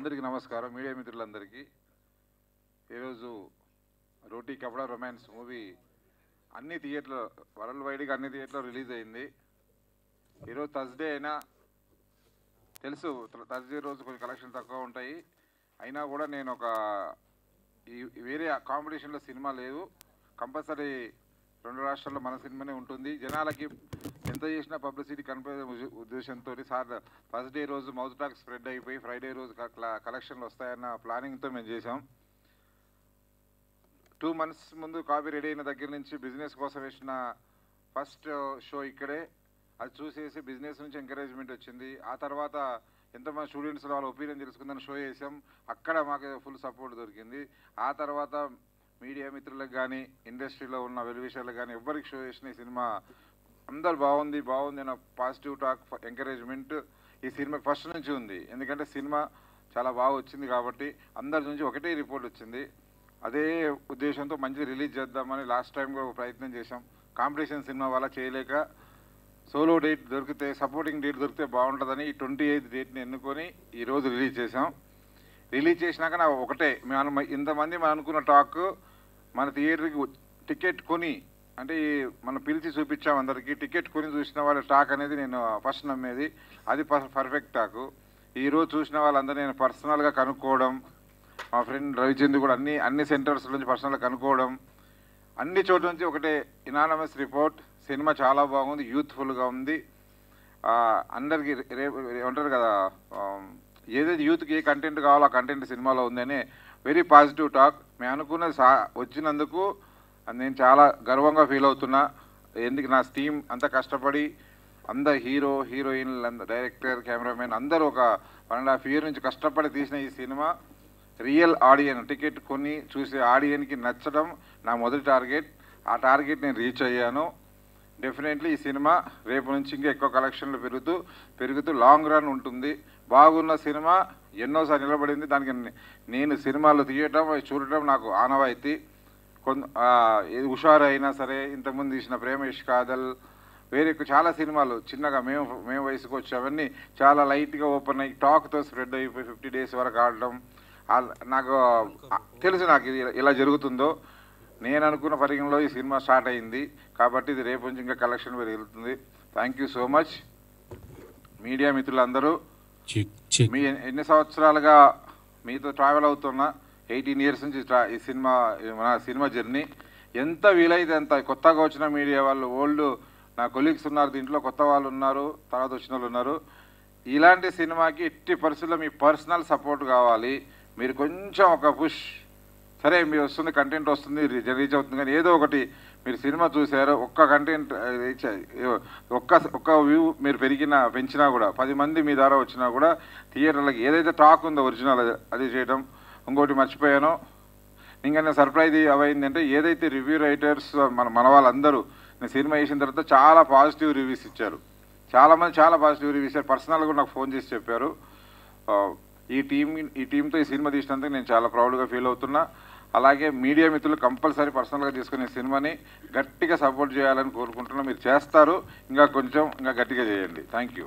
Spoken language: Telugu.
అందరికీ నమస్కారం. మీడియా మిత్రులందరికీ ఈరోజు రోటీ కపడా రొమాన్స్ మూవీ అన్ని థియేటర్లో వరల్డ్ వైడ్గా అన్ని థియేటర్లో రిలీజ్ అయింది. ఈరోజు థర్స్డే అయినా తెలుసు, థర్స్డే రోజు కొంచెం కలెక్షన్ తక్కువ ఉంటాయి. అయినా కూడా నేను ఒక వేరే కాంపిటీషన్లో సినిమా లేదు, కంపల్సరీ రెండు రాష్ట్రాల్లో మన సినిమానే ఉంటుంది. జనాలకి ఎంత చేసినా పబ్లిసిటీ కనిపించే ఉద్దేశంతో సార్ థర్స్డే రోజు మౌత్ టాక్ స్ప్రెడ్ అయిపోయి ఫ్రైడే రోజు కలెక్షన్లు వస్తాయన్న ప్లానింగ్తో మేము చేసాం. 2 months ముందు కాపీ రెడీ అయిన దగ్గర నుంచి బిజినెస్ కోసం వేసిన ఫస్ట్ షో ఇక్కడే. అది చూసేసి బిజినెస్ నుంచి ఎంకరేజ్మెంట్ వచ్చింది. ఆ తర్వాత ఎంతమంది స్టూడెంట్స్ వాళ్ళ ఒపీనియన్ తెలుసుకుందని షో చేసాం. అక్కడ మాకు ఫుల్ సపోర్ట్ దొరికింది. ఆ తర్వాత మీడియా మిత్రులకు కానీ ఇండస్ట్రీలో ఉన్న వెల్విషర్లకు కానీ ఎవరికి షో చేసిన ఈ సినిమా అందరు బాగుంది అన్న పాజిటివ్ టాక్, ఎంకరేజ్మెంట్ ఈ సినిమాకి ఫస్ట్ నుంచి ఉంది. ఎందుకంటే సినిమా చాలా బాగా వచ్చింది కాబట్టి అందరి నుంచి ఒకటే రిపోర్ట్ వచ్చింది. అదే ఉద్దేశంతో మంచి రిలీజ్ చేద్దామని లాస్ట్ టైం కూడా ప్రయత్నం చేసాం. కాంపిటీషన్ సినిమా వల్ల చేయలేక సోలో డేట్ దొరికితే, సపోర్టింగ్ డేట్ దొరికితే బాగుంటుందని ఈ 28th డేట్ని ఎన్నుకొని ఈరోజు రిలీజ్ చేసాం. రిలీజ్ చేసినాక నా ఒకటే, ఇంతమంది మనం అనుకున్న టాక్ మన థియేటర్కి టికెట్ కొని, అంటే మనం పిలిచి చూపించాం అందరికీ, టికెట్ కొని చూసిన వాళ్ళ టాక్ అనేది నేను ఫస్ట్ నమ్మేది. అది పర్ఫెక్ట్ టాకు. ఈరోజు చూసిన వాళ్ళందరూ నేను పర్సనల్గా కనుక్కోవడం, మా ఫ్రెండ్ రవిచంద్ర కూడా అన్ని సెంటర్స్ నుంచి పర్సనల్గా కనుక్కోవడం, అన్ని చోట్ల నుంచి ఒకటే ఇనానమస్ రిపోర్ట్, సినిమా చాలా బాగుంది, యూత్ఫుల్గా ఉంది. అందరికీ ఏమంటారు కదా, ఏదైతే యూత్కి ఏ కంటెంట్ కావాలో ఆ కంటెంట్ సినిమాలో ఉందని వెరీ పాజిటివ్ టాక్. మేము అనుకున్నది వచ్చినందుకు నేను చాలా గర్వంగా ఫీల్ అవుతున్నా. ఎందుకు నా టీం అంతా కష్టపడి అందరు హీరోయిన్లు, డైరెక్టర్, కెమెరామెన్ అందరూ ఒక 1.5 year నుంచి కష్టపడి తీసిన ఈ సినిమా రియల్ ఆడియన్, టికెట్ కొని చూసే ఆడియన్కి నచ్చడం నా మొదటి టార్గెట్. ఆ టార్గెట్ నేను రీచ్ అయ్యాను. డెఫినెట్లీ ఈ సినిమా రేపు నుంచి ఇంకా ఎక్కువ కలెక్షన్లు పెరుగుతూ లాంగ్ రన్ ఉంటుంది. బాగున్న సినిమా ఎన్నోసార్లు నిలబడింది. దానికి నేను సినిమాలు తీయటం, చూడటం నాకు ఆనవాయితీ. హుషారు అయినా సరే, ఇంతకుముందు తీసిన ప్రేమ ఇష్క్ కాదల్, వేరే చాలా సినిమాలు చిన్నగా మేము వయసుకు వచ్చి అవన్నీ చాలా లైట్గా ఓపెన్ అయ్యి టాక్తో స్ప్రెడ్ అయిపోయి 50 days వరకు ఆడటం. నాకు తెలుసు నాకు ఇది ఇలా జరుగుతుందో. నేను అనుకున్న పరిగణలో ఈ సినిమా స్టార్ట్ అయింది కాబట్టి ఇది రేపు నుంచి ఇంకా కలెక్షన్ పెరుగుతుంది. Thank you so much media మిత్రులందరూ. మీ ఎన్ని సంవత్సరాలుగా మీతో ట్రావెల్ అవుతున్నా, 18 years నుంచి ఈ సినిమా జర్నీ. ఎంత వీలైతే అంత కొత్తగా వచ్చిన మీడియా వాళ్ళు, ఓల్డ్ నా కొలీగ్స్ ఉన్నారు, దీంట్లో కొత్త వాళ్ళు ఉన్నారు, తర్వాత వచ్చిన వాళ్ళు ఉన్నారు. ఇలాంటి సినిమాకి ఎట్టి పరిస్థితుల్లో మీ పర్సనల్ సపోర్ట్ కావాలి. మీరు కొంచెం ఒక పుష్, సరే మీరు వస్తుంది, కంటెంట్ వస్తుంది, రీచ్ అవుతుంది, కానీ ఏదో ఒకటి మీరు సినిమా చూసారు, ఒక్క కంటెంట్ ఒక్క వ్యూ మీరు పెంచినా కూడా, 10 మంది మీ ద్వారా వచ్చినా కూడా థియేటర్లకి ఏదైతే టాక్ ఉందో ఒరిజినల్ అది చేయడం. ఇంకోటి మర్చిపోయాను, ఇంకా నేను సర్ప్రైజ్ అవైందంటే, ఏదైతే రివ్యూ రైటర్స్ మన వాళ్ళందరూ నేను సినిమా వేసిన తర్వాత చాలా పాజిటివ్ రివ్యూస్ ఇచ్చారు. చాలామంది చాలా పాజిటివ్ రివ్యూస్ ఇచ్చారు. పర్సనల్గా కూడా నాకు ఫోన్ చేసి చెప్పారు. ఈ టీంతో ఈ సినిమా తీసినందుకు నేను చాలా ప్రౌడ్గా ఫీల్ అవుతున్నా. అలాగే మీడియా మిత్రులు కంపల్సరీ పర్సనల్గా తీసుకునే సినిమాని గట్టిగా సపోర్ట్ చేయాలని కోరుకుంటున్నా. మీరు చేస్తారు, ఇంకా గట్టిగా చేయండి. Thank you.